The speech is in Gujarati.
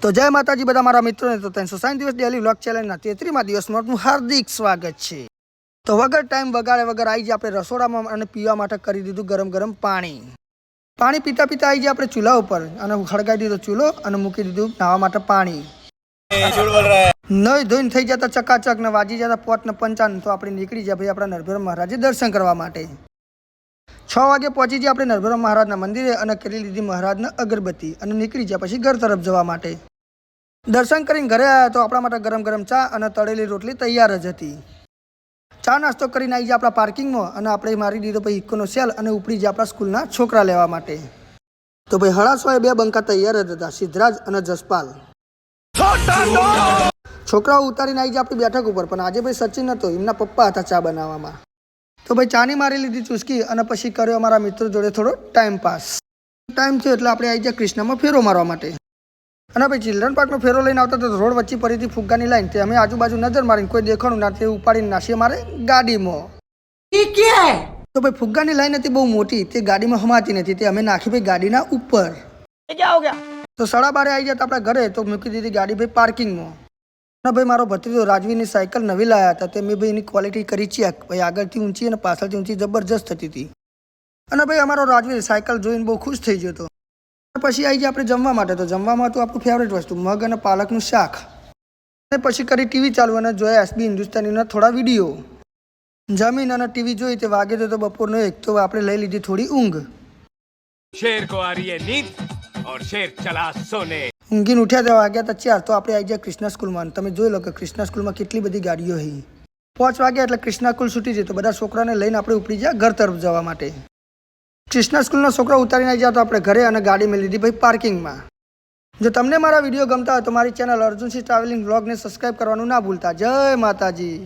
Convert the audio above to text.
તો જય માતાજી બધા મારા મિત્રોને તો 360 દિવસ ડેલી વ્લોગ ચેલેન્જના 33મા દિવસમાં આપનું હાર્દિક સ્વાગત છે। તો વગર ટાઈમ બગાડે વગર આવી જાય આપણે રસોડામાં અને પીવા માટે કરી દીધું ગરમ ગરમ પાણી પીતા પીતા આવી જાય આપણે ચૂલા ઉપર અને સળગાવી દીધો ચૂલો અને મૂકી દીધું નાવા માટે પાણી। નહીં ધોઈને થઈ જતા ચકાચક ને વાજી જતા 5 ને 55 તો આપણે નીકળી જાય ભાઈ આપણા નરભેર મહારાજે દર્શન કરવા માટે। 6 વાગે પહોંચી જાય આપણે નરભેર મહારાજના મંદિરે અને કરી લીધી મહારાજને અગરબત્તી અને નીકળી જાય પછી ઘર તરફ જવા માટે। દર્શન કરીને ઘરે આવ્યા તો આપણા માટે ગરમ ગરમ ચા અને તળેલી રોટલી તૈયાર જ હતી। ચા નાસ્તો કરીને આવી જાય આપણા પાર્કિંગમાં અને આપણે મારી દીધો ભાઈ ઇકોનો સેલ અને ઉપડી જાય આપણા સ્કૂલના છોકરા લેવા માટે। તો ભાઈ 6:30 2 બંકા તૈયાર જ હતા, સિદ્ધરાજ અને જસપાલ। છોકરાઓ ઉતારીને આવી જાય આપણી બેઠક ઉપર, પણ આજે ભાઈ સચિન હતો, એમના પપ્પા હતા ચા બનાવવામાં। તો ભાઈ ચાની મારી લીધી ચૂસકી અને પછી કર્યો અમારા મિત્રો જોડે થોડો ટાઈમ પાસ। ટાઈમ થયો એટલે આપણે આવી જાય કૃષ્ણામાં ફેરો મારવા માટે। અને ભાઈ ચિલ્ડ્રન પાર્કનો ફેરો લઈને આવતા તો રોડ વચ્ચે પડી હતી ફુગ્ગાની લાઈન, તે અમે આજુબાજુ નજર મારીને કોઈ દેખાણું ના તે ઉપાડીને નાસીએ મારે ગાડીમાં। તો ભાઈ ફુગ્ગાની લાઈન હતી બહુ મોટી, તે ગાડીમાં હમાતી નથી, તે અમે નાખી ભાઈ ગાડીના ઉપર। તો 12:30 આવી જતા આપણા ઘરે તો મૂકી દીધી ગાડી ભાઈ પાર્કિંગમાં। અને ભાઈ મારો ભત્રીજો રાજવીની સાયકલ નવી લાવ્યા હતા, તે મેં ભાઈ એની ક્વોલિટી કરી ચેક, ભાઈ આગળથી ઊંચી અને પાછળથી ઊંચી જબરજસ્ત થતી હતી। અને ભાઈ અમારો રાજવી સાયકલ જોઈને બહુ ખુશ થઈ ગયો હતો। પછી આવી જાય આપણે જમવા માટે, તો જમવામાં હતું આપણું ફેવરેટ વસ્તુ મગ અને પાલકનું શાક। અને પછી કરી ટીવી ચાલુ અને જોયા એસબી હિન્દુસ્તાનીના થોડા વિડીયો। જમીન અને ટીવી જોઈ તે વાગે તો બપોરનો 1, તો આપણે લઈ લીધી થોડી ઊંઘ। शेर को आ रही है नींद और शेर चला सोने। ઊંઘીને ઉઠ્યા તો વાગ્યા હતા 4, તો આપણે આવી જાય કૃષ્ણા સ્કૂલમાં। તમે જોઈ લો કે કૃષ્ણા સ્કૂલમાં કેટલી બધી ગાડીઓ હતી। 5 વાગ્યા એટલે કૃષ્ણા સ્કૂલ છૂટી જાય, તો બધા છોકરાને લઈને આપણે ઉપડી જાય ઘર તરફ જવા માટે। કૃષ્ણા સ્કૂલના છોકરા ઉતારીને આવી જાય તો આપણે ઘરે અને ગાડી મેં લીધી ભાઈ પાર્કિંગમાં। જો તમને મારા વિડીયો ગમતા હોય તો મારી ચેનલ અર્જુનસિંહ ટ્રાવેલિંગ વ્લોગને સબસ્ક્રાઈબ કરવાનું ના ભૂલતા। જય માતાજી।